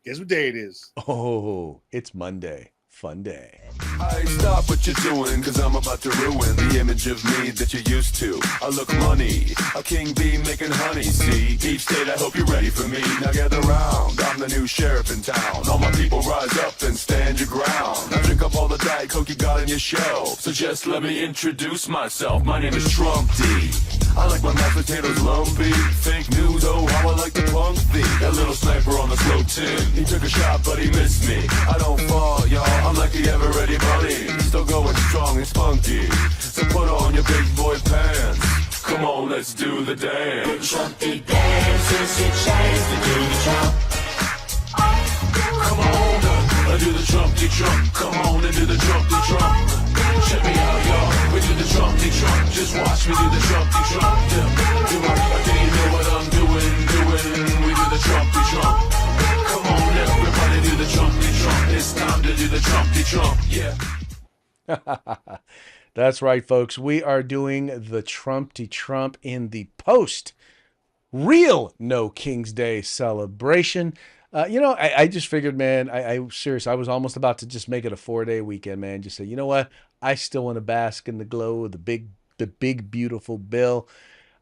Guess what day it is? Oh, it's Monday. Fun day. I stop what you're doing, cause I'm about to ruin the image of me that you're used to. I look money, a king bee making honey, see? Deep state, I hope you're ready for me. Now gather round, I'm the new sheriff in town. All my people rise up and stand your ground. Now drink up all the Diet Coke you got on your shelf. So just let me introduce myself. My name is Trump D. I like my mashed potatoes lumpy. Fake news, oh how I like the punk thee. That little sniper on the slow tin. He took a shot but he missed me. I don't fall, y'all, I'm like the ever-ready bunny. Still going strong and spunky. So put on your big boy pants. Come on, let's do the dance. The Trumpy dance is your chance to do the Trump. Come on, do the Trumpy Trump. Come on and do the Trumpy Trump. Check me out, y'all. We do the Trumpy Trump. Just watch me do the Trumpy Trump. Yeah. Do you know what I'm doing? We do the Trumpy Trump. Come on, everybody do the Trumpy Trump. It's time to do the Trumpy Trump. Yeah. That's right, folks. We are doing the Trumpty Trump in the post real No King's Day celebration. I just figured, man, I serious. I was almost about to just make it a 4-day weekend, man. Just say, you know what? I still want to bask in the glow of the big, beautiful bill,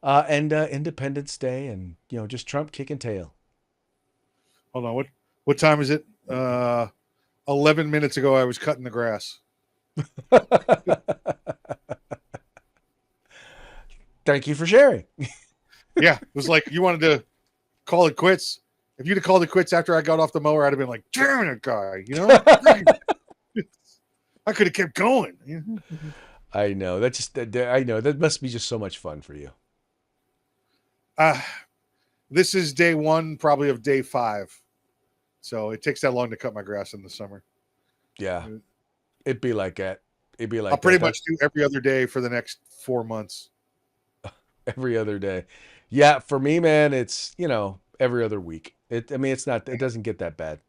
and Independence Day, and just Trump kicking tail. Hold on. What time is it? 11 minutes ago, I was cutting the grass. Thank you for sharing. Yeah, it was like you wanted to call it quits. If you'd have called it quits after I got off the mower, I'd have been like, damn it, guy. I could have kept going. I know. I know. That must be just so much fun for you. This is day one, probably of day 5. So it takes that long to cut my grass in the summer. Yeah. It'd be like that. I'll pretty much do every other day for the next 4 months. Every other day. Yeah, for me, man, it's, every other week. It doesn't get that bad.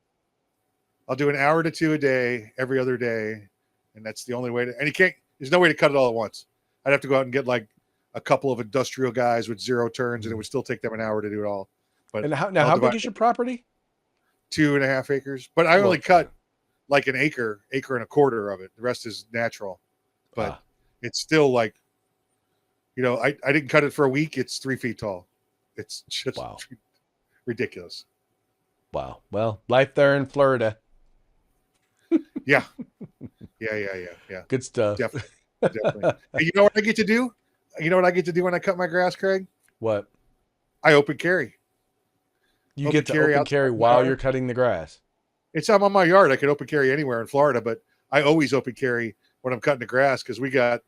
I'll do an hour to 2 a day, every other day. And that's the only way to, and there's no way to cut it all at once. I'd have to go out and get like a couple of industrial guys with 0 turns, and it would still take them an hour to do it all. But how big is your property? 2.5 acres. But I only cut like an acre and a quarter of it. The rest is natural. But it's still like, I didn't cut it for a week. It's 3 feet tall. It's just ridiculous. Wow. Well, life there in Florida. Yeah. Yeah. Good stuff. Definitely. And you know what I get to do? You know what I get to do when I cut my grass, Craig? What? I open carry. You get to open carry while you're cutting the grass. I'm on my yard. I can open carry anywhere in Florida, but I always open carry when I'm cutting the grass because we got,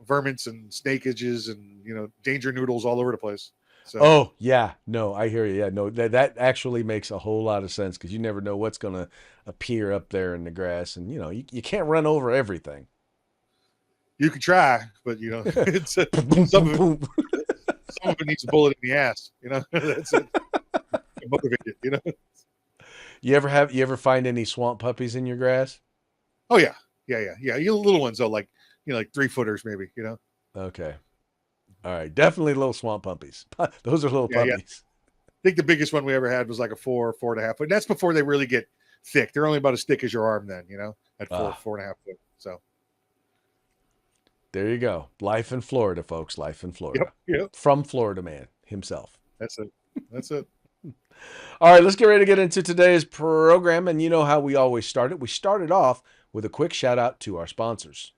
vermins and snakeages and, danger noodles all over the place. So. Oh, yeah. No, I hear you. Yeah, no, that actually makes a whole lot of sense because you never know what's going to appear up there in the grass. And, you can't run over everything. You can try, but, it's some of it needs a bullet in the ass. That's it. Motivated, You ever find any swamp puppies in your grass? Oh, yeah. You little ones, though, like 3-footers maybe, Okay. All right. Definitely little swamp puppies. Those are little puppies. Yeah. I think the biggest one we ever had was like a 4.5 foot. That's before they really get thick. They're only about as thick as your arm then, at 4.5 foot. So there you go. Life in Florida, folks. Life in Florida. Yep. From Florida man himself. That's it. All right, let's get ready to get into today's program. And you know how we always start it. We started off with a quick shout out to our sponsors.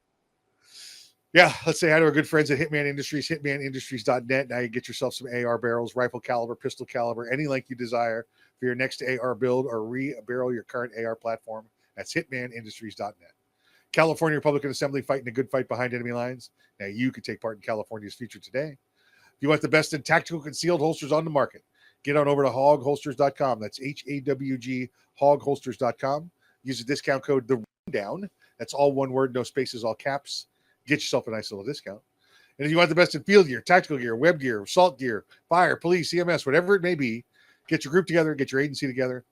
Yeah, let's say hi to our good friends at Hitman Industries, hitmanindustries.net. Now you get yourself some AR barrels, rifle caliber, pistol caliber, any length you desire for your next AR build or re-barrel your current AR platform. That's hitmanindustries.net. California Republican Assembly fighting a good fight behind enemy lines. Now you can take part in California's future today. If you want the best in tactical concealed holsters on the market, get on over to hogholsters.com. That's HAWG, hogholsters.com. Use the discount code The Rundown. That's all one word, no spaces, all caps. Get yourself a nice little discount. And if you want the best in field gear, tactical gear, web gear, assault gear, fire, police, EMS, whatever it may be, get your group together, get your agency together,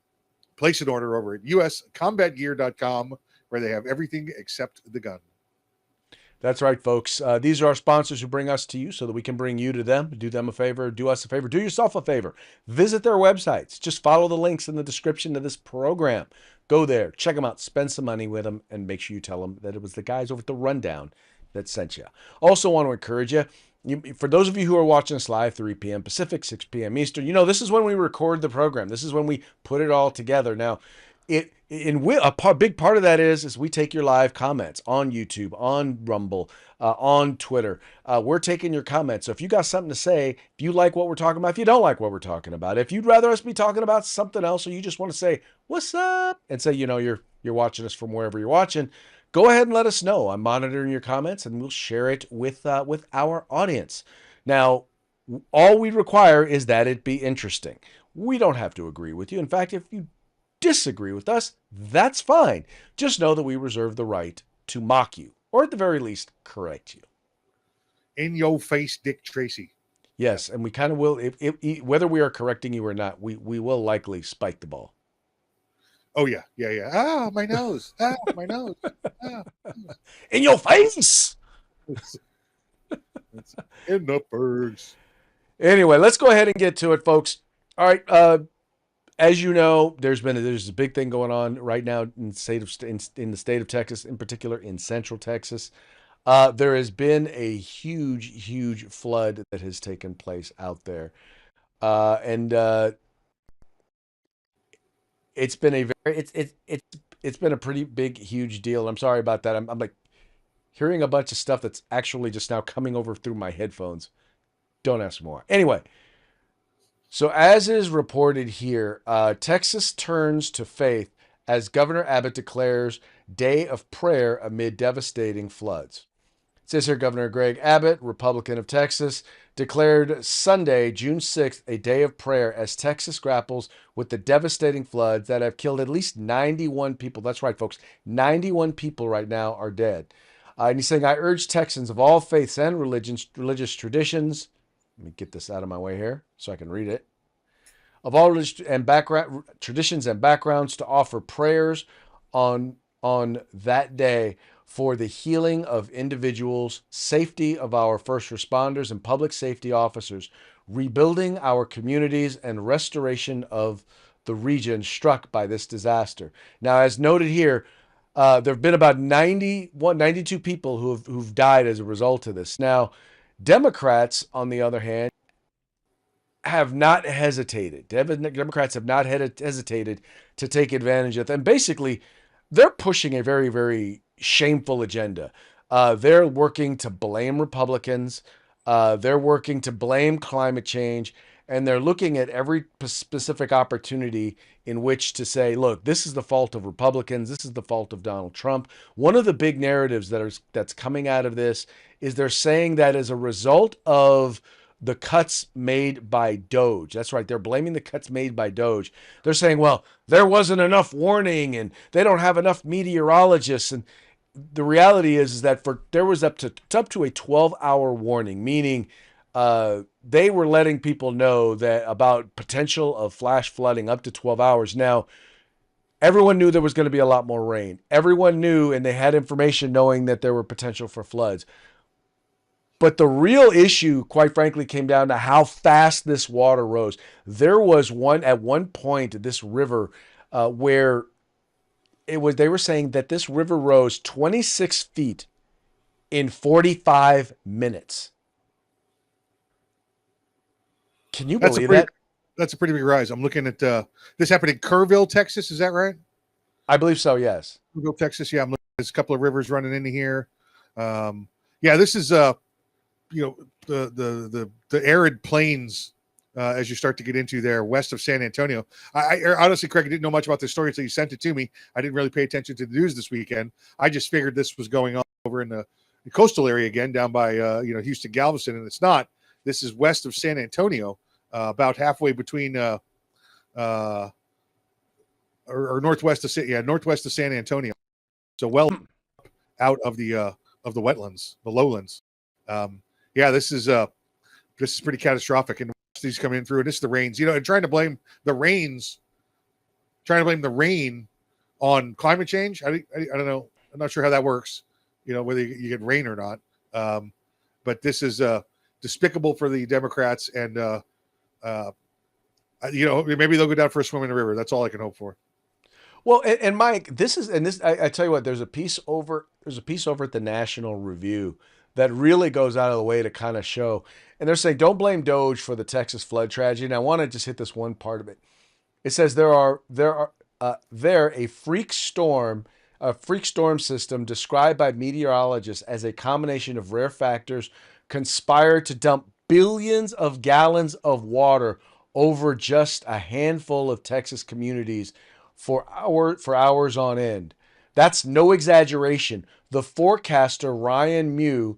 place an order over at uscombatgear.com where they have everything except the gun. That's right, folks. These are our sponsors who bring us to you so that we can bring you to them. Do them a favor, do us a favor, do yourself a favor. Visit their websites. Just follow the links in the description of this program. Go there, check them out, spend some money with them, and make sure you tell them that it was the guys over at the Rundown that sent you. Also want to encourage you, for those of you who are watching us live, 3 p.m. Pacific, 6 p.m. Eastern, this is when we record the program. This is when we put it all together. Now, big part of that is we take your live comments on YouTube, on Rumble, on Twitter. We're taking your comments. So if you got something to say, if you like what we're talking about, if you don't like what we're talking about, if you'd rather us be talking about something else, or you just want to say what's up and say you're watching us from wherever you're watching, go ahead and let us know. I'm monitoring your comments, and we'll share it with our audience. Now, all we require is that it be interesting. We don't have to agree with you. In fact, if you disagree with us, that's fine. Just know that we reserve the right to mock you, or at the very least, correct you. In your face, Dick Tracy. Yes, and we kind of will, whether we are correcting you or not, we will likely spike the ball. Oh, yeah. Ah, my nose. Ah, my nose. Ah. In your face! It's in the birds. Anyway, let's go ahead and get to it, folks. All right, as you know, there's a big thing going on right now in the state of Texas, in particular in Central Texas. There has been a huge flood that has taken place out there, and it's been it's been a pretty big, huge deal. I'm sorry about that. I'm like hearing a bunch of stuff that's actually just now coming over through my headphones. Don't ask more. Anyway. So as is reported here, Texas turns to faith as Governor Abbott declares day of prayer amid devastating floods. It says here, Governor Greg Abbott, Republican of Texas, declared Sunday, June 6th, a day of prayer as Texas grapples with the devastating floods that have killed at least 91 people. That's right, folks. 91 people right now are dead. And he's saying, I urge Texans of all faiths and religious traditions. Let me get this out of my way here so I can read it. Of all traditions and backgrounds to offer prayers on that day for the healing of individuals, safety of our first responders and public safety officers, rebuilding our communities, and restoration of the region struck by this disaster. Now, as noted here, there have been about 92 people who've died as a result of this. Now, Democrats, on the other hand, have not hesitated. Democrats have not hesitated to take advantage of them. Basically, they're pushing a very, very shameful agenda. They're working to blame Republicans. They're working to blame climate change. And they're looking at every specific opportunity in which to say, look, this is the fault of Republicans. This is the fault of Donald Trump. One of the big narratives that's coming out of this is they're saying that as a result of the cuts made by Doge. That's right. They're blaming the cuts made by Doge. They're saying, well, there wasn't enough warning and they don't have enough meteorologists. And the reality is that there was up to a 12-hour warning, meaning they were letting people know that about potential of flash flooding up to 12 hours. Now, everyone knew there was going to be a lot more rain. Everyone knew, and they had information knowing that there were potential for floods. But the real issue, quite frankly, came down to how fast this water rose. There was at one point, this river where they were saying that this river rose 26 feet in 45 minutes. Can you believe that? That's a pretty big rise. I'm looking at this happened in Kerrville, Texas. Is that right? I believe so, yes. Kerrville, Texas. Yeah, I'm looking. There's a couple of rivers running into here. Yeah, this is the arid plains as you start to get into there west of San Antonio. I honestly, Craig, I didn't know much about this story until you sent it to me. I didn't really pay attention to the news this weekend. I just figured this was going on over in the coastal area again, down by Houston, Galveston, and it's not. This is west of San Antonio, about halfway between or northwest of San Antonio. So well out of the wetlands, the lowlands. This is pretty catastrophic, and these coming in through, and this is the rains. And trying to blame the rain on climate change. I don't know. I'm not sure how that works. whether you get rain or not. But this is despicable for the Democrats, and maybe they'll go down for a swim in the river. That's all I can hope for. Well, and Mike, I tell you what, there's a piece over at the National Review that really goes out of the way to kind of show, and they're saying don't blame Doge for the Texas flood tragedy. And I want to just hit this one part of it. It says there a freak storm system described by meteorologists as a combination of rare factors conspired to dump billions of gallons of water over just a handful of Texas communities for hours on end. That's no exaggeration. The forecaster, Ryan Mew,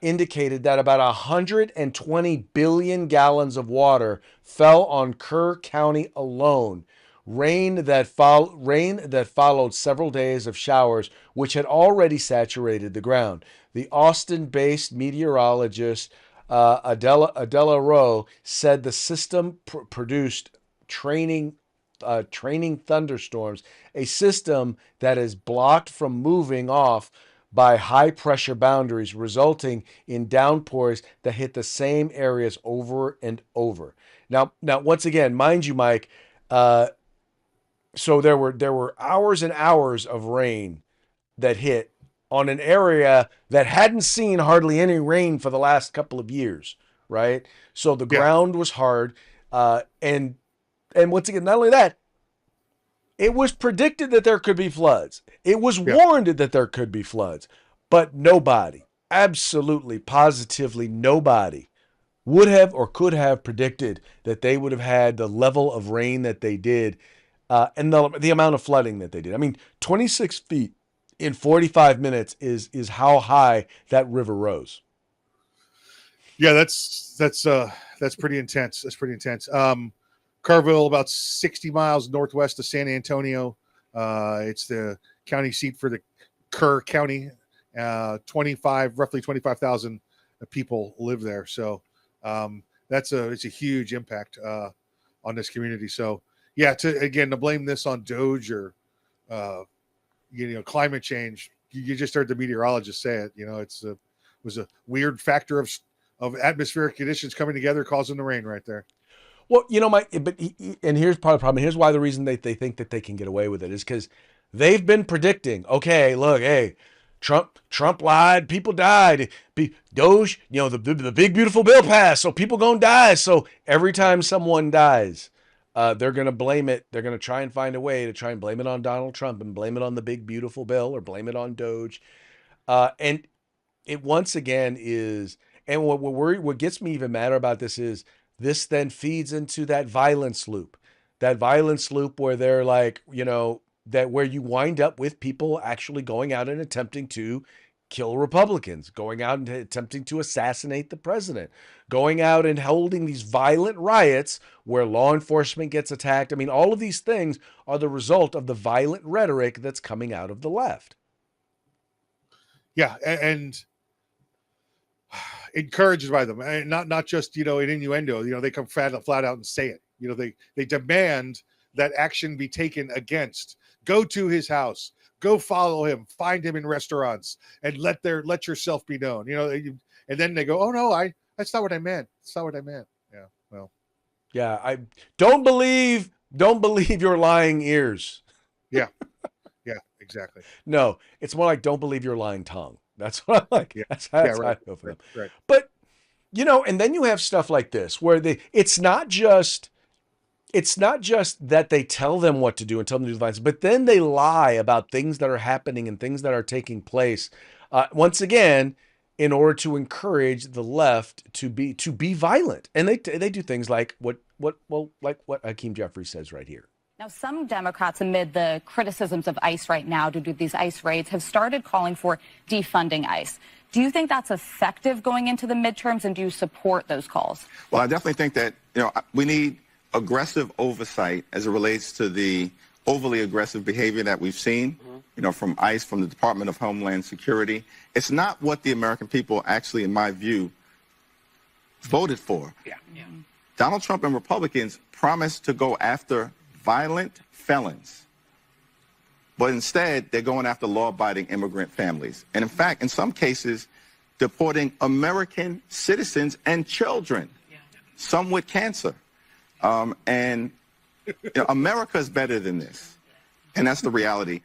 indicated that about 120 billion gallons of water fell on Kerr County alone. Rain that followed several days of showers, which had already saturated the ground. The Austin-based meteorologist Adela Rowe said the system produced training thunderstorms, a system that is blocked from moving off by high pressure boundaries, resulting in downpours that hit the same areas over and over. Now, once again, mind you, Mike, so there were hours and hours of rain that hit on an area that hadn't seen hardly any rain for the last couple of years, right? So the ground was hard, and once again, not only that, it was predicted that there could be floods. It was warned that there could be floods, but nobody, absolutely, positively nobody, would have or could have predicted that they would have had the level of rain that they did, and the amount of flooding that they did. I mean, 26 feet in 45 minutes is how high that river rose. Yeah, that's pretty intense. That's pretty intense. Carville, about 60 miles northwest of San Antonio. It's the county seat for the Kerr County. Roughly 25,000 people live there. So it's a huge impact on this community. So yeah, to blame this on Doge or climate change, you just heard the meteorologist say it. It was a weird factor of atmospheric conditions coming together causing the rain right there. Well, Mike, and here's part of the problem. Here's why the reason they think that they can get away with it is because they've been predicting. Okay, look, hey, Trump lied, people died. Doge, the big beautiful bill passed, so people gonna die. So every time someone dies, they're gonna blame it. They're gonna try and find a way to try and blame it on Donald Trump and blame it on the big beautiful bill or blame it on Doge. And it once again is. And what gets me even madder about this is this then feeds into that violence loop where they're like, that where you wind up with people actually going out and attempting to kill Republicans, going out and attempting to assassinate the president, going out and holding these violent riots where law enforcement gets attacked. I mean, all of these things are the result of the violent rhetoric that's coming out of the left. Yeah, and encouraged by them, and not just in innuendo. They come flat out and say it. They demand that action be taken against. Go to his house, go follow him, find him in restaurants, and let yourself be known. And then they go, oh no, that's not what I meant. That's not what I meant. Yeah, well, yeah, I don't believe your lying ears. Yeah, exactly. No, it's more like don't believe your lying tongue. That's what I like. Yeah. That's how I feel for them. Right. But and then you have stuff like this where it's not just that they tell them what to do and tell them to do the violence, but then they lie about things that are happening and things that are taking place. Once again, in order to encourage the left to be violent, and they do things like what Hakeem Jeffries says right here. Now, some Democrats, amid the criticisms of ICE right now due to these ICE raids, have started calling for defunding ICE. Do you think that's effective going into the midterms, and do you support those calls? Well, I definitely think that we need aggressive oversight as it relates to the overly aggressive behavior that we've seen, from ICE, from the Department of Homeland Security. It's not what the American people actually, in my view, voted for. Yeah. Donald Trump and Republicans promised to go after violent felons. But instead, they're going after law-abiding immigrant families. And in fact, in some cases, deporting American citizens and children, some with cancer. And America is better than this. And that's the reality.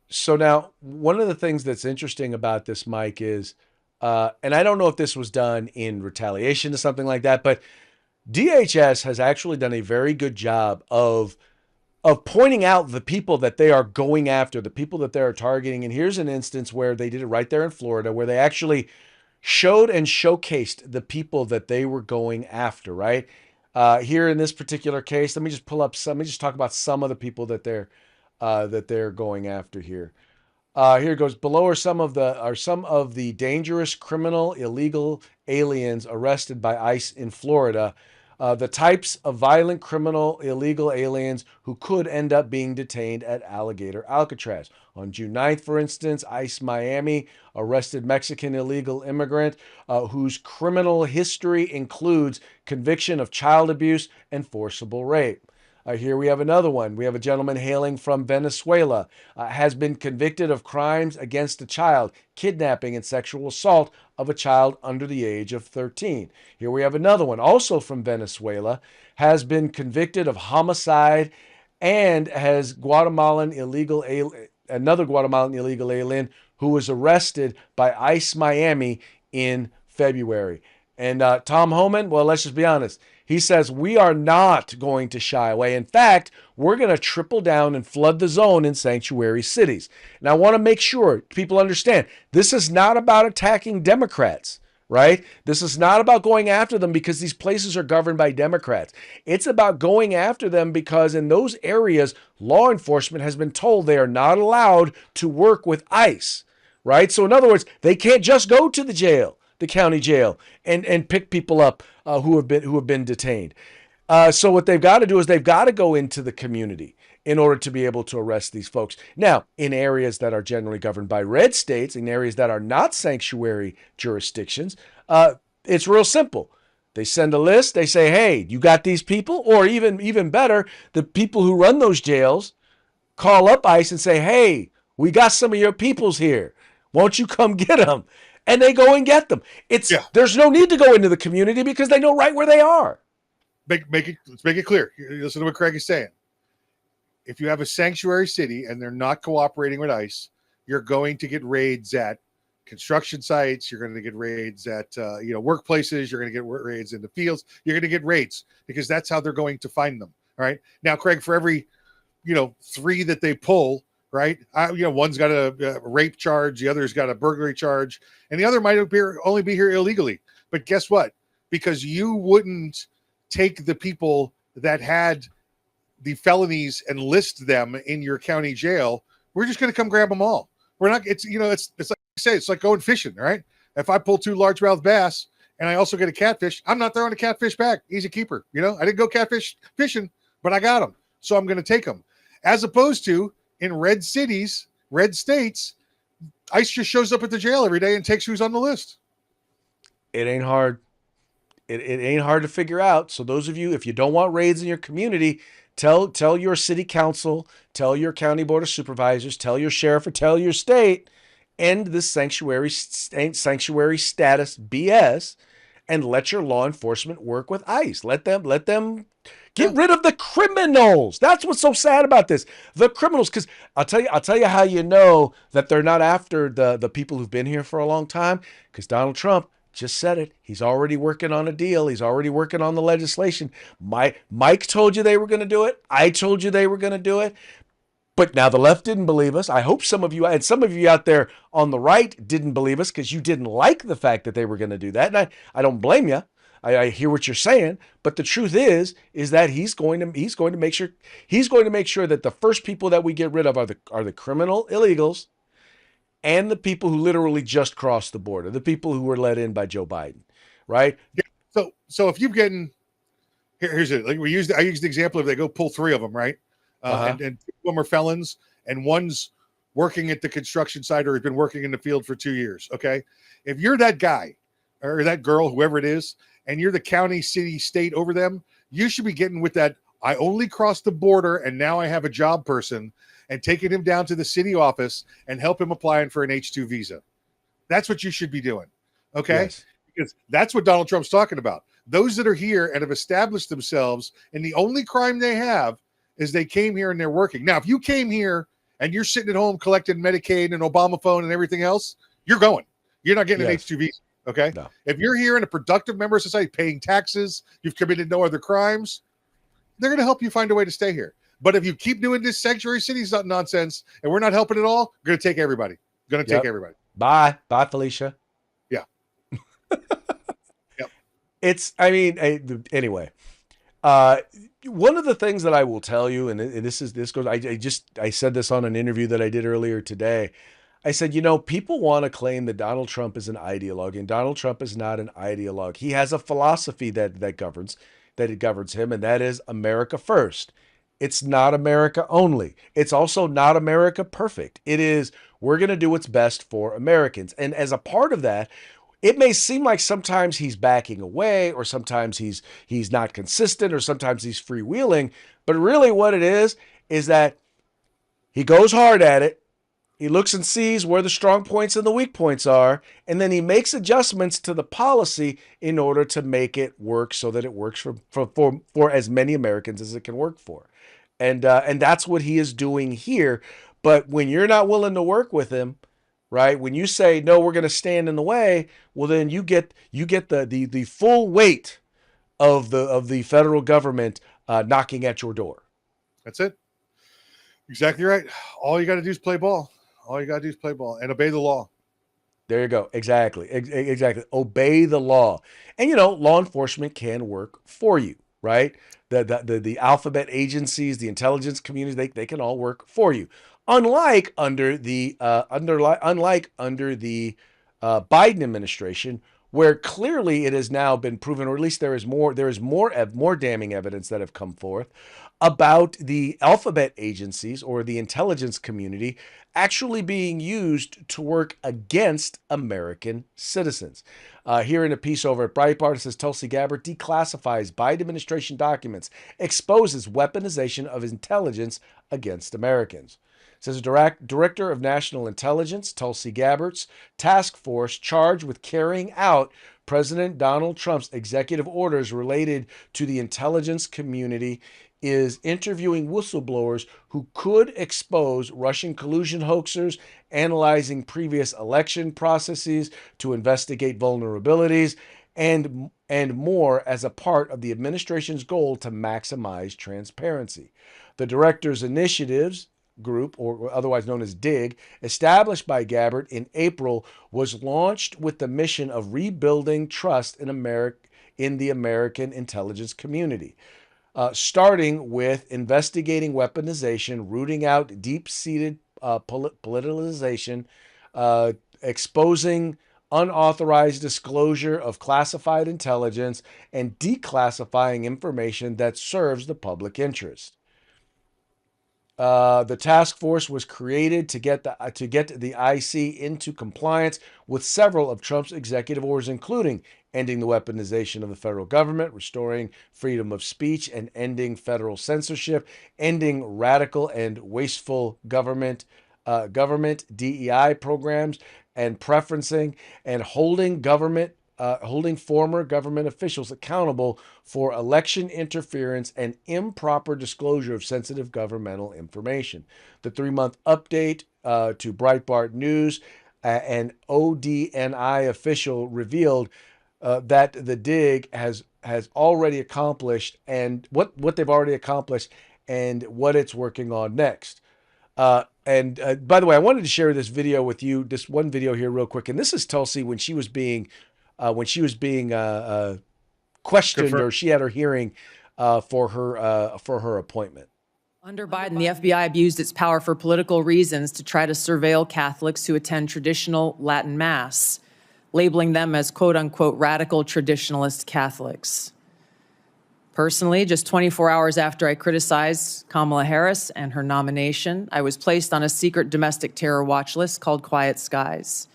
So now, one of the things that's interesting about this, Mike, is, and I don't know if this was done in retaliation to something like that, but DHS has actually done a very good job of pointing out the people that they are going after, the people that they are targeting. And here's an instance where they did it right there in Florida, where they actually showed and showcased the people that they were going after, right? Here in this particular case, let me just talk about some of the people that they're going after here. Here it goes. Below are some of the dangerous criminal illegal aliens arrested by ICE in Florida. The types of violent criminal illegal aliens who could end up being detained at Alligator Alcatraz. On June 9th, for instance, ICE Miami arrested Mexican illegal immigrant whose criminal history includes conviction of child abuse and forcible rape. Here we have another one. We have a gentleman hailing from Venezuela, has been convicted of crimes against a child, kidnapping and sexual assault of a child under the age of 13. Here we have another one, also from Venezuela, has been convicted of homicide and has another Guatemalan illegal alien who was arrested by ICE Miami in February. And Tom Homan, well, let's just be honest. He says, we are not going to shy away. In fact, we're going to triple down and flood the zone in sanctuary cities. And I want to make sure people understand this is not about attacking Democrats, right? This is not about going after them because these places are governed by Democrats. It's about going after them because in those areas, law enforcement has been told they are not allowed to work with ICE, right? So in other words, they can't just go to the county jail, and pick people up who have been detained. So what they've got to do is they've got to go into the community in order to be able to arrest these folks. Now, in areas that are generally governed by red states, in areas that are not sanctuary jurisdictions, it's real simple. They send a list. They say, hey, you got these people? Or even better, the people who run those jails call up ICE and say, hey, we got some of your peoples here. Won't you come get them? And they go and get them. There's no need to go into the community because they know right where they are. Let's make it clear. Listen to what Craig is saying. If you have a sanctuary city and they're not cooperating with ICE, you're going to get raids at construction sites. You're going to get raids at workplaces. You're going to get raids in the fields. You're going to get raids because that's how they're going to find them. All right. Now, Craig, for every 3 that they pull, right? One's got a rape charge, the other's got a burglary charge, and the other might only be here illegally. But guess what? Because you wouldn't take the people that had the felonies and list them in your county jail, we're just going to come grab them all. We're not. It's like I say, it's like going fishing, right? If I pull 2 largemouth bass and I also get a catfish, I'm not throwing a catfish back. He's a keeper. I didn't go catfish fishing, but I got them, so I'm going to take them. As opposed to in red cities, red states, ICE just shows up at the jail every day and takes who's on the list. It ain't hard. It ain't hard to figure out. So those of you, if you don't want raids in your community, tell your city council, tell your county board of supervisors, tell your sheriff, or tell your state, end this sanctuary status BS, and let your law enforcement work with ICE. Let them get rid of the criminals. That's what's so sad about this. The criminals, because I'll tell you how you know that they're not after the people who've been here for a long time, because Donald Trump just said it. He's already working on a deal. He's already working on the legislation. Mike told you they were going to do it. I told you they were going to do it. But now the left didn't believe us. I hope some of you out there on the right didn't believe us because you didn't like the fact that they were going to do that. And I don't blame you. I hear what you're saying, but the truth is that he's going to make sure that the first people that we get rid of are the criminal illegals and the people who literally just crossed the border, the people who were let in by Joe Biden, right? Yeah. So if you've getting here's it. Like I used the example of they go pull 3 of them, right? And 2 of them are felons, and one's working at the construction site or has been working in the field for 2 years. Okay, if you're that guy or that girl, whoever it is, and you're the county, city, state over them, you should be getting with that I only crossed the border and now I have a job person, and taking him down to the city office and help him applying for an H-2 visa. That's what you should be doing. Okay? Yes. Because that's what Donald Trump's talking about. Those that are here and have established themselves, and the only crime they have is they came here and they're working. Now, if you came here and you're sitting at home collecting Medicaid and Obama phone and everything else, you're going. You're not getting an Yes. H-2 visa. Okay? No. If you're here in a productive member of society, paying taxes, you've committed no other crimes, they're going to help you find a way to stay here. But if you keep doing this sanctuary cities nonsense and we're not helping at all, we're going to take everybody. Going to take everybody. Bye, Felicia. Yeah. Yep. It's, I mean, anyway, one of the things that I will tell you, and this goes, I said this on an interview that I did earlier today. I said, people want to claim that Donald Trump is an ideologue, and Donald Trump is not an ideologue. He has a philosophy that governs him, and that is America first. It's not America only. It's also not America perfect. It is, we're going to do what's best for Americans. And as a part of that, it may seem like sometimes he's backing away, or sometimes he's not consistent, or sometimes he's freewheeling. But really what it is that he goes hard at it. He looks and sees where the strong points and the weak points are, and then he makes adjustments to the policy in order to make it work so that it works for as many Americans as it can work for. And that's what he is doing here. But when you're not willing to work with him, right? When you say, no, we're going to stand in the way, well, then you get the full weight of the federal government knocking at your door. That's it. Exactly right. All you got to do is play ball. All you got to do is play ball and obey the law. There you go. Exactly. Exactly. Obey the law. And, law enforcement can work for you, right? The alphabet agencies, the intelligence community, they can all work for you. Unlike under the Biden administration, where clearly it has now been proven, or at least there is more damning evidence that have come forth about the alphabet agencies or the intelligence community actually being used to work against American citizens. Here in a piece over at Breitbart, it says Tulsi Gabbard declassifies Biden administration documents, exposes weaponization of intelligence against Americans. It says Director of National Intelligence, Tulsi Gabbard's task force charged with carrying out President Donald Trump's executive orders related to the intelligence community is interviewing whistleblowers who could expose Russian collusion hoaxers, analyzing previous election processes to investigate vulnerabilities, and more as a part of the administration's goal to maximize transparency. The director's initiatives group, or otherwise known as DIG, established by Gabbard in April, was launched with the mission of rebuilding trust in the American intelligence community. Starting with investigating weaponization, rooting out deep-seated politicalization, exposing unauthorized disclosure of classified intelligence, and declassifying information that serves the public interest. The task force was created to get the IC into compliance with several of Trump's executive orders, including ending the weaponization of the federal government, restoring freedom of speech, and ending federal censorship, ending radical and wasteful government DEI programs and preferencing, and holding former government officials accountable for election interference and improper disclosure of sensitive governmental information. The 3-month update to Breitbart News, an ODNI official revealed that the DIG has already accomplished, and what they've already accomplished and what it's working on next. And by the way, I wanted to share this video with you, this one video here real quick. And this is Tulsi when she was being questioned, or she had her hearing for her appointment. Under Biden, the FBI abused its power for political reasons to try to surveil Catholics who attend traditional Latin Mass, labeling them as quote-unquote radical traditionalist Catholics. Personally, just 24 hours after I criticized Kamala Harris and her nomination, I was placed on a secret domestic terror watch list called Quiet Skies.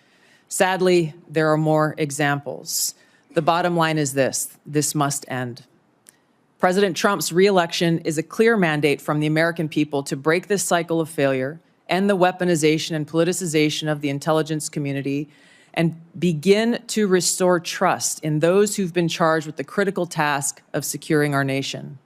Sadly, there are more examples. The bottom line is this must end. President Trump's reelection is a clear mandate from the American people to break this cycle of failure, end the weaponization and politicization of the intelligence community, and begin to restore trust in those who've been charged with the critical task of securing our nation.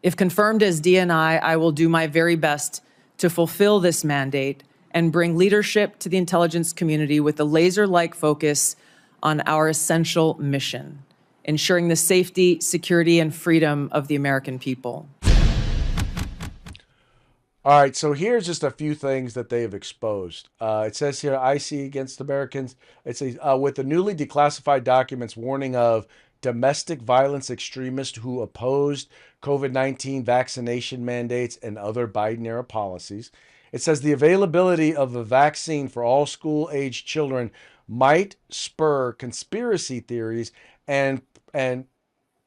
If confirmed as DNI, I will do my very best to fulfill this mandate and bring leadership to the intelligence community with a laser-like focus on our essential mission, ensuring the safety, security, and freedom of the American people. All right, so here's just a few things that they have exposed. It says here, IC against Americans. It says, with the newly declassified documents warning of domestic violence extremists who opposed COVID-19 vaccination mandates and other Biden-era policies. It says the availability of a vaccine for all school-aged children might spur conspiracy theories and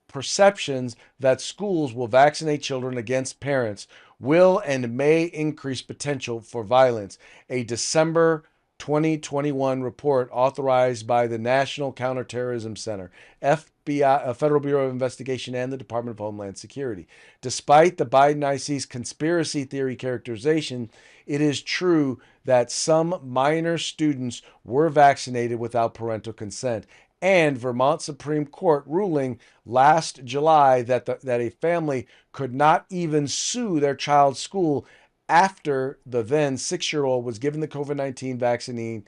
perceptions that schools will vaccinate children against parents will and may increase potential for violence. A December 2021 report authorized by the National Counterterrorism Center, FBI, Federal Bureau of Investigation, and the Department of Homeland Security. Despite the Biden IC's conspiracy theory characterization, it is true that some minor students were vaccinated without parental consent. And Vermont Supreme Court ruling last July that a family could not even sue their child's school after the then 6-year-old was given the COVID-19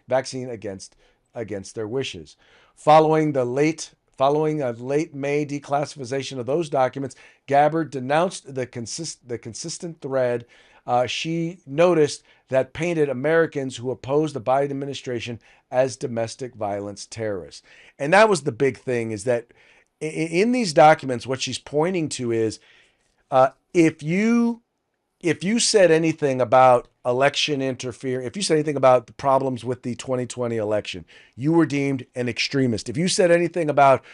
vaccine against their wishes. Following a late May declassification of those documents, Gabbard denounced the consistent thread she noticed that painted Americans who opposed the Biden administration as domestic violence terrorists. And that was the big thing, is that in these documents, what she's pointing to is if you said anything about election interference, if you said anything about the problems with the 2020 election, you were deemed an extremist. If you said anything about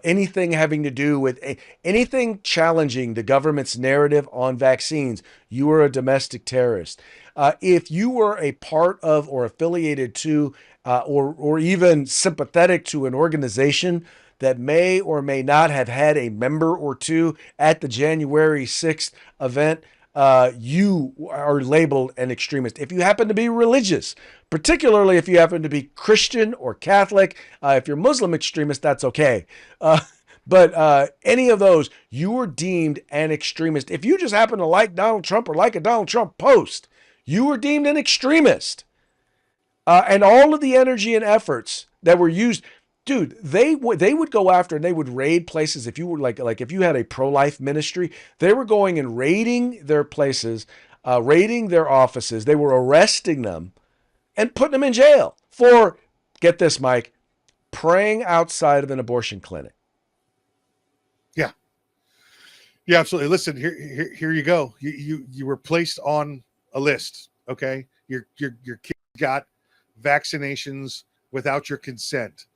anything having to do with anything challenging the government's narrative on vaccines, you were a domestic terrorist. If you were a part of or affiliated to or even sympathetic to an organization that may or may not have had a member or two at the January 6th event, you are labeled an extremist. If you happen to be religious, particularly if you happen to be Christian or Catholic, if you're Muslim extremist, that's okay. But any of those, you were deemed an extremist. If you just happen to like Donald Trump or like a Donald Trump post, you were deemed an extremist. And all of the energy and efforts that were used, dude, they would go after and they would raid places. If you were like if you had a pro-life ministry, they were going and raiding their places, raiding their offices. They were arresting them and putting them in jail for, get this, Mike, praying outside of an abortion clinic. Yeah, absolutely. Listen, here you go. You were placed on a list. Okay, your kid got vaccinations without your consent.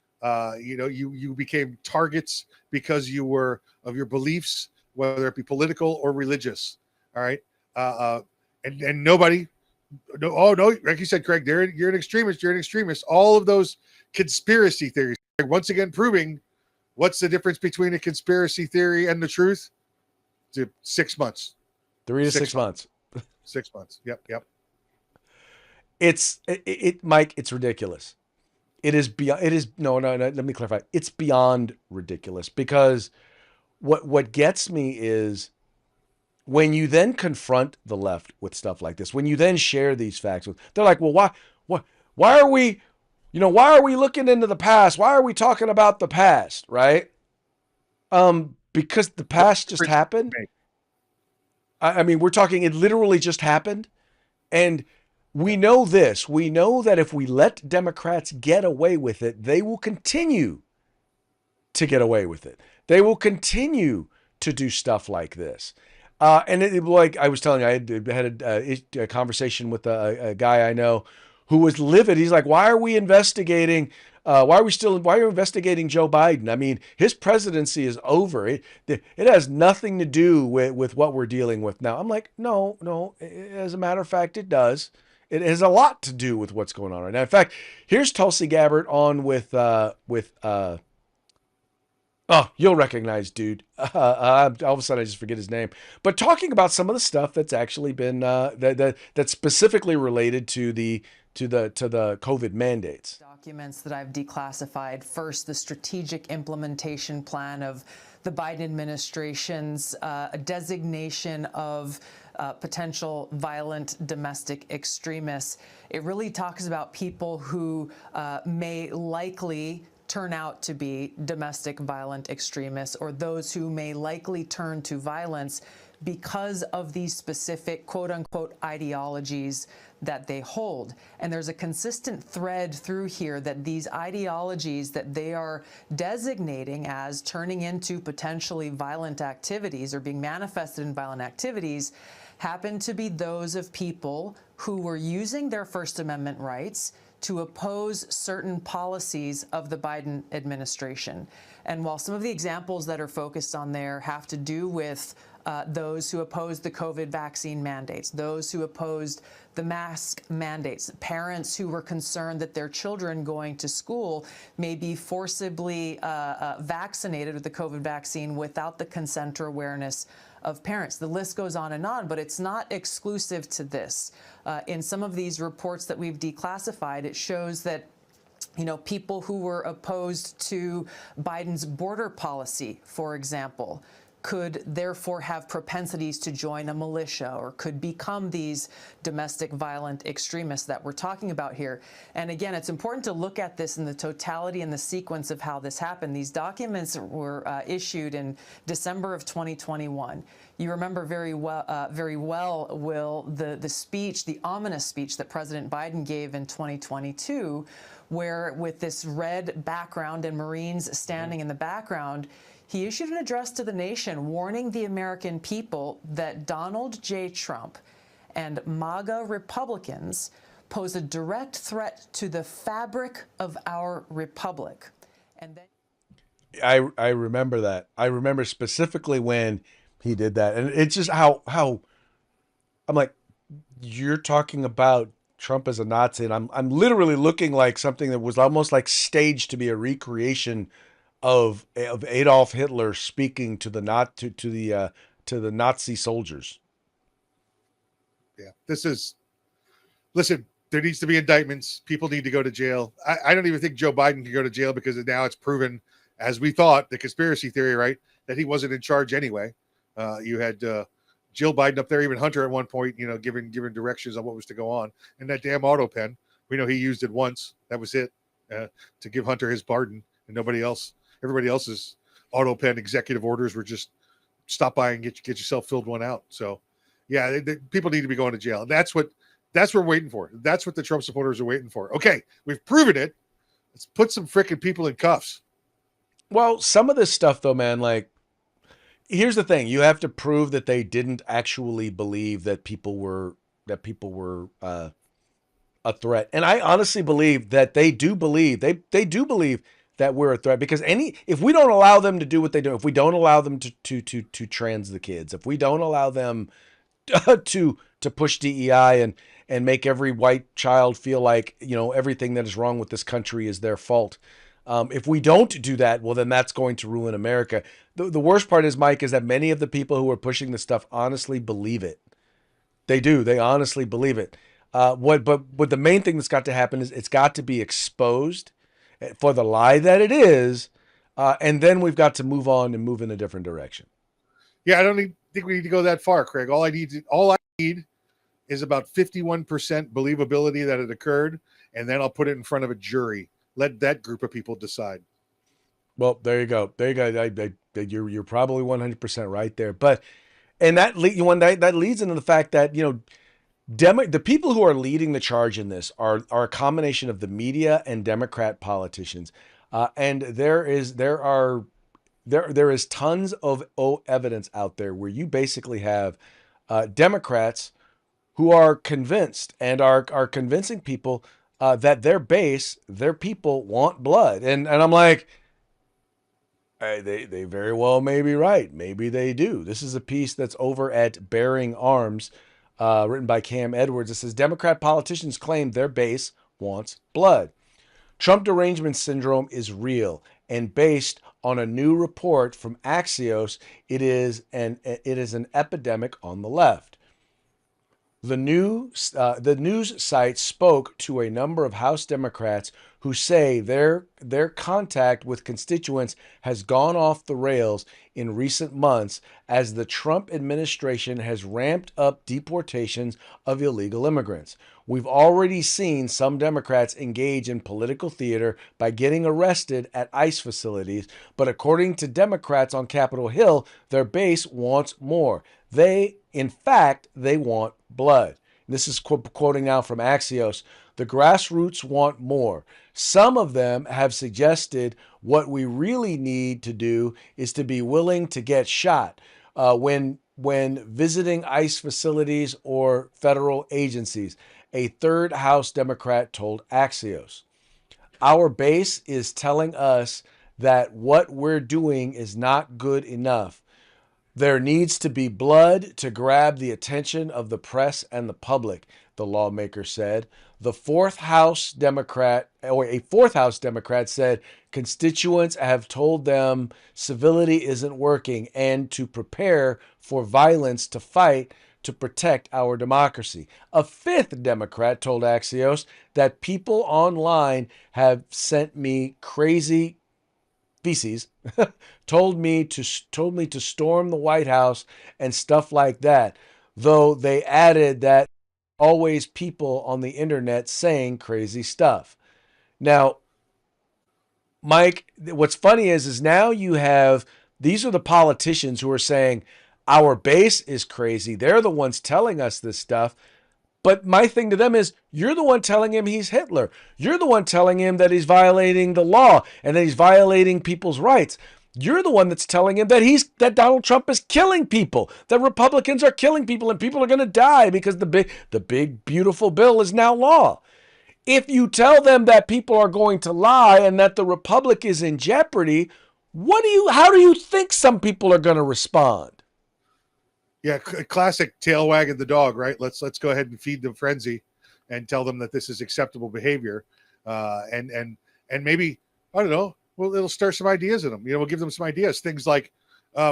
You became targets because you were of your beliefs, whether it be political or religious. All right, and nobody. No, oh no, like you said, Craig, you're an extremist. You're an extremist. All of those conspiracy theories. Once again, proving what's the difference between a conspiracy theory and the truth? 6 months. 3 to 6 months. 6 months. Yep. It's Mike, it's ridiculous. No, let me clarify. It's beyond ridiculous, because what gets me is when you then confront the left with stuff like this, when you then share these facts they're like, well, why are we looking into the past? Why are we talking about the past? Right? Because the past just happened. I mean, we're talking, it literally just happened. And we know this. We know that if we let Democrats get away with it, they will continue to get away with it. They will continue to do stuff like this. Like I was telling you, I had a conversation with a guy I know who was livid. He's like, why are we investigating? Why are you investigating Joe Biden? I mean, his presidency is over. It has nothing to do with what we're dealing with now. I'm like, no. As a matter of fact, it does. It has a lot to do with what's going on right now. In fact, here's Tulsi Gabbard on with Oh, you'll recognize, dude. All of a sudden, I just forget his name. But talking about some of the stuff that's actually been that's specifically related to the COVID mandates. Documents that I've declassified. First, the strategic implementation plan of the Biden administration's designation of potential violent domestic extremists. It really talks about people who may likely turn out to be domestic violent extremists, or those who may likely turn to violence because of these specific quote unquote ideologies that they hold. And there's a consistent thread through here that these ideologies that they are designating as turning into potentially violent activities or being manifested in violent activities happen to be those of people who were using their First Amendment rights to oppose certain policies of the Biden administration. And while some of the examples that are focused on there have to do with those who opposed the COVID vaccine mandates, those who opposed the mask mandates, parents who were concerned that their children going to school may be forcibly vaccinated with the COVID vaccine without the consent or awareness of parents. The list goes on, but it's not exclusive to this. In some of these reports that we've declassified, it shows that people who were opposed to Biden's border policy, for example, could therefore have propensities to join a militia or could become these domestic violent extremists that we're talking about here. And again, it's important to look at this in the totality and the sequence of how this happened. These documents were issued in December of 2021. You remember very well, Will, the speech, the ominous speech that President Biden gave in 2022, where with this red background and Marines standing in the background, he issued an address to the nation warning the American people that Donald J. Trump and MAGA Republicans pose a direct threat to the fabric of our republic. And then I remember that. I remember specifically when he did that. And it's just how I'm like, you're talking about Trump as a Nazi, and I'm literally looking like something that was almost like staged to be a recreation of Adolf Hitler speaking to the Nazi soldiers. Yeah, listen, there needs to be indictments. People need to go to jail. I don't even think Joe Biden can go to jail because now it's proven, as we thought, the conspiracy theory, right, that he wasn't in charge anyway. You had Jill Biden up there, even Hunter at one point, giving directions on what was to go on. And that damn auto pen, we know he used it once. That was it, to give Hunter his pardon, and nobody else. Everybody else's auto pen executive orders were just stop by and get yourself filled one out. So, yeah, people need to be going to jail. That's what we're waiting for. That's what the Trump supporters are waiting for. Okay, we've proven it. Let's put some freaking people in cuffs. Well, some of this stuff, though, man, like, here's the thing: you have to prove that they didn't actually believe that people were a threat. And I honestly believe that they do believe they do believe that we're a threat, because if we don't allow them to do what they do, if we don't allow them to trans the kids, if we don't allow them to push DEI and make every white child feel like, everything that is wrong with this country is their fault. If we don't do that, well, then that's going to ruin America. The worst part is, Mike, is that many of the people who are pushing this stuff honestly believe it. They do. They honestly believe it. But the main thing that's got to happen is it's got to be exposed for the lie that it is, and then we've got to move on and move in a different direction. Yeah, I don't think we need to go that far, Craig. All I need is about 51% believability that it occurred, and then I'll put it in front of a jury. Let that group of people decide. Well, there you go. There you go. You're probably 100% right there. But that leads into the fact that the people who are leading the charge in this are a combination of the media and Democrat politicians, and there is tons of evidence out there where you basically have Democrats who are convinced and are convincing people that their people want blood, and I'm like, they very well may be right. Maybe they do. This is a piece that's over at Bearing Arms, written by Cam Edwards. It says Democrat politicians claim their base wants blood. Trump derangement syndrome is real and based On a new report from Axios, it is an epidemic on the left. The news site spoke to a number of House Democrats who say their contact with constituents has gone off the rails in recent months as the Trump administration has ramped up deportations of illegal immigrants. We've already seen some Democrats engage in political theater by getting arrested at ICE facilities, but according to Democrats on Capitol Hill, their base wants more. In fact, they want blood. This is quoting now from Axios. The grassroots want more. Some of them have suggested what we really need to do is to be willing to get shot when visiting ICE facilities or federal agencies. A third House Democrat told Axios. Our base is telling us that what we're doing is not good enough. There needs to be blood to grab the attention of the press and the public, the lawmaker said. A fourth House Democrat said constituents have told them civility isn't working and to prepare for violence to fight to protect our democracy. A fifth Democrat told Axios that people online have sent me crazy feces, told me to storm the White House and stuff like that, though they added that always people on the internet saying crazy stuff. Now, Mike, what's funny is now you have, these are the politicians who are saying our base is crazy. They're the ones telling us this stuff. But my thing to them is, you're the one telling him he's Hitler. You're the one telling him that he's violating the law and that he's violating people's rights. You're the one that's telling him that Donald Trump is killing people, that Republicans are killing people and people are going to die because the big beautiful bill is now law. If you tell them that people are going to lie and that the republic is in jeopardy, how do you think some people are going to respond? Yeah, classic tail wagging the dog, right? Let's go ahead and feed them frenzy and tell them that this is acceptable behavior. And maybe, I don't know, well, it'll stir some ideas in them. We'll give them some ideas. Things like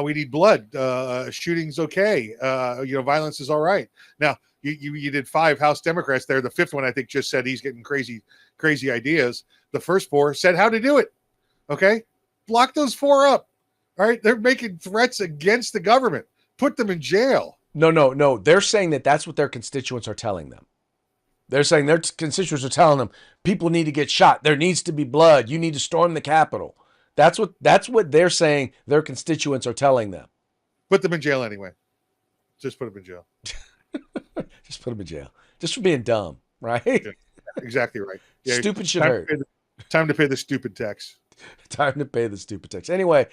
we need blood, shooting's okay, violence is all right. Now, you did 5 House Democrats there. The fifth one, I think, just said he's getting crazy ideas. The first 4 said how to do it. Okay? Block those 4 up. All right? They're making threats against the government. Put them in jail. No. They're saying that's what their constituents are telling them. They're saying their constituents are telling them people need to get shot. There needs to be blood. You need to storm the Capitol. That's what they're saying their constituents are telling them. Put them in jail anyway. Just put them in jail. Just put them in jail. Just for being dumb, right? Yeah, exactly right. Yeah, stupid should hurt. Time to pay the stupid tax. Time to pay the stupid tax. Anyway,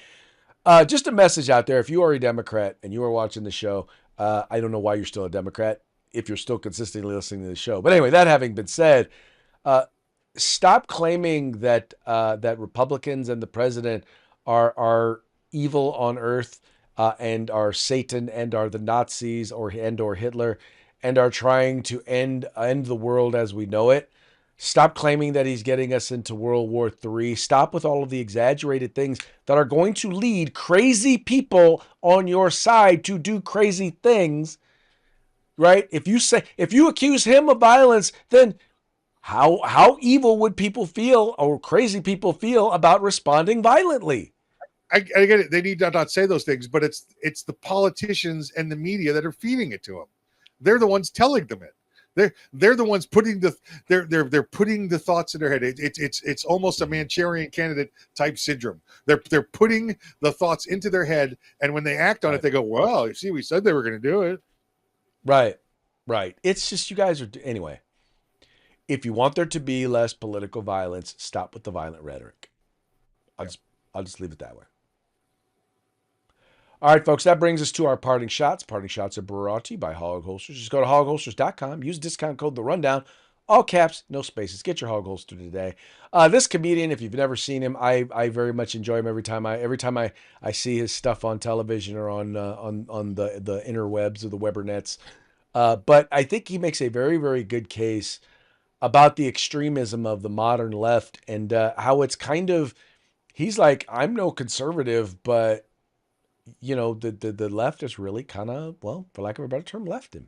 just a message out there. If you are a Democrat and you are watching the show, I don't know why you're still a Democrat if you're still consistently listening to the show. But anyway, that having been said, stop claiming that Republicans and the president are evil on earth and are Satan and are the Nazis or Hitler and are trying to end the world as we know it. Stop claiming that he's getting us into World War III. Stop with all of the exaggerated things that are going to lead crazy people on your side to do crazy things, right? If you accuse him of violence, then how evil would people feel or crazy people feel about responding violently? I get it. They need to not say those things, but it's the politicians and the media that are feeding it to them. They're the ones telling them it. They're the ones putting they're putting the thoughts in their head. It's almost a Manchurian candidate type syndrome. They're putting the thoughts into their head, and when they act on it, they go, "Well, you see, we said they were going to do it." Right. It's just you guys are anyway. If you want there to be less political violence, stop with the violent rhetoric. I'll just leave it that way. All right, folks, that brings us to our parting shots. Parting shots are brought to you by Hog Holsters. Just go to hogholsters.com. Use discount code The Rundown. All caps, no spaces. Get your hog holster today. This comedian, if you've never seen him, I very much enjoy him every time I see his stuff on television or on the interwebs or the Webernets. But I think he makes a very, very good case about the extremism of the modern left and how it's kind of he's like, I'm no conservative, but you know, the left is really kind of, well, for lack of a better term, left him.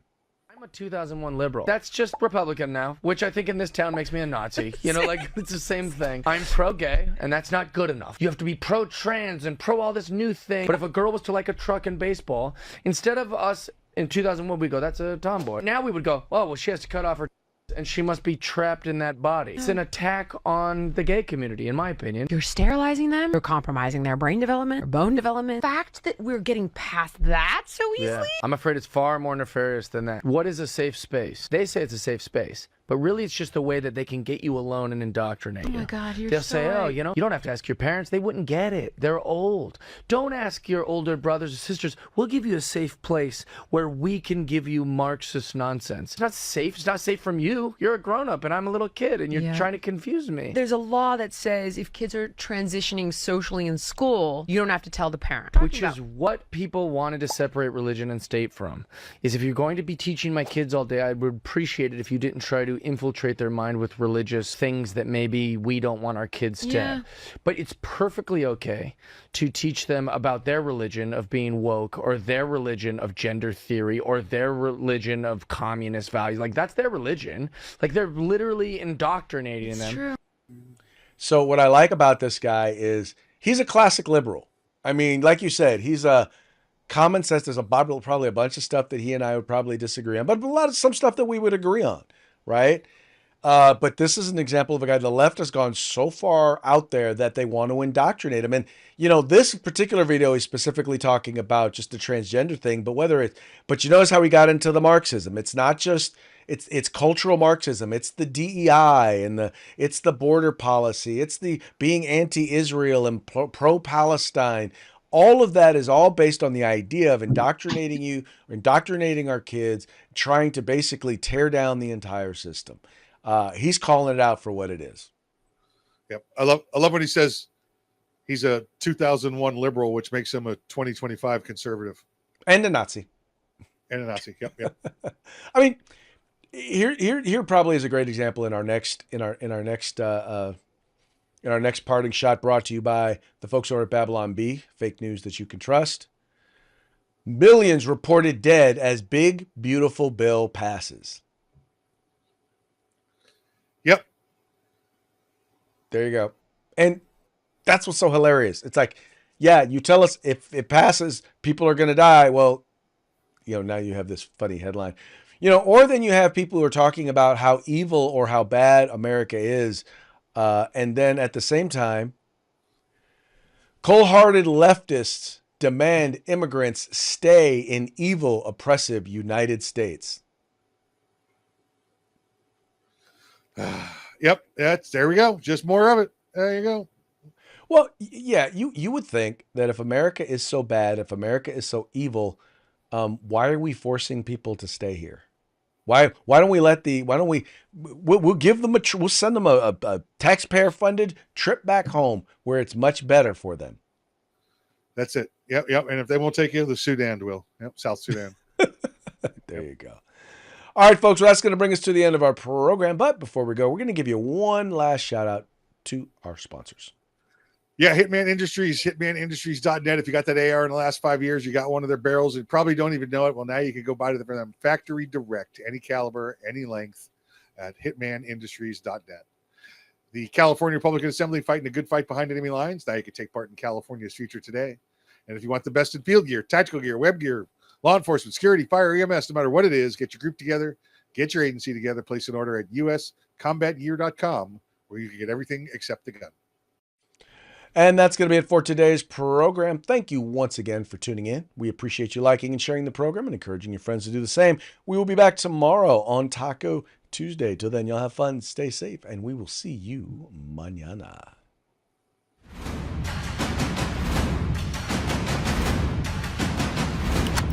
I'm a 2001 liberal. That's just Republican now, which I think in this town makes me a Nazi. You know, like, it's the same thing. I'm pro-gay, and that's not good enough. You have to be pro-trans and pro all this new thing. But if a girl was to like a truck and baseball, instead of us in 2001, we go, that's a tomboy. Now we would go, oh, well, she has to cut off her and she must be trapped in that body. It's an attack on the gay community, in my opinion. You're sterilizing them. You're compromising their brain development, their bone development. The fact that we're getting past that so easily. Yeah. I'm afraid it's far more nefarious than that. What is a safe space? They say it's a safe space, but really it's just a way that they can get you alone and indoctrinate you. Oh my God, you're They'll so say, oh, right. you know, you don't have to ask your parents. They wouldn't get it. They're old. Don't ask your older brothers or sisters. We'll give you a safe place where we can give you Marxist nonsense. It's not safe. It's not safe from you. You're a grown-up and I'm a little kid and you're trying to confuse me. There's a law that says if kids are transitioning socially in school, you don't have to tell the parent. Which is what people wanted to separate religion and state from. Is if you're going to be teaching my kids all day, I would appreciate it if you didn't try to infiltrate their mind with religious things that maybe we don't want our kids to. Yeah. But it's perfectly okay to teach them about their religion of being woke or their religion of gender theory or their religion of communist values. Like, that's their religion. Like, they're literally indoctrinating them. True. So what I like about this guy is he's a classic liberal. I mean, like you said, he's a common sense. There's probably a bunch of stuff that he and I would probably disagree on, but some stuff that we would agree on, right? But this is an example of a guy, the left has gone so far out there that they want to indoctrinate him. And, you know, this particular video is specifically talking about just the transgender thing, but you notice how he got into the Marxism. It's not just, it's cultural Marxism. It's the DEI and it's the border policy. It's the being anti-Israel and pro-Palestine. All of that is all based on the idea of indoctrinating our kids, trying to basically tear down the entire system. He's calling it out for what it is. Yep. I love when he says he's a 2001 liberal, which makes him a 2025 conservative. And a Nazi. And a Nazi. Yep. I mean, here probably is a great example in our next parting shot, brought to you by the folks over at Babylon Bee, fake news that you can trust. Millions reported dead as big, beautiful bill passes. Yep. There you go. And that's what's so hilarious. It's like, yeah, you tell us if it passes, people are going to die. Well, you know, now you have this funny headline, you know, or then you have people who are talking about how evil or how bad America is. And then at the same time, cold-hearted leftists demand immigrants stay in evil, oppressive United States. Yep. There we go. Just more of it. There you go. Well, yeah, you would think that if America is so bad, if America is so evil, why are we forcing people to stay here? Why don't we we'll give them we'll send them a taxpayer funded trip back home where it's much better for them. That's it. Yep. And if they won't take you, the Sudan will. Yep. South Sudan. There you go. All right, folks, well, that's going to bring us to the end of our program. But before we go, we're going to give you one last shout out to our sponsors. Yeah, Hitman Industries, hitmanindustries.net. If you got that AR in the last 5 years, you got one of their barrels and probably don't even know it. Well, now you can go buy them factory direct, any caliber, any length at hitmanindustries.net. The California Republican Assembly fighting a good fight behind enemy lines. Now you can take part in California's future today. And if you want the best in field gear, tactical gear, web gear, law enforcement, security, fire, EMS, no matter what it is, get your group together, get your agency together, place an order at uscombatgear.com where you can get everything except the gun. And that's going to be it for today's program. Thank you once again for tuning in. We appreciate you liking and sharing the program and encouraging your friends to do the same. We will be back tomorrow on Taco Tuesday. Till then, y'all have fun, stay safe, and we will see you mañana.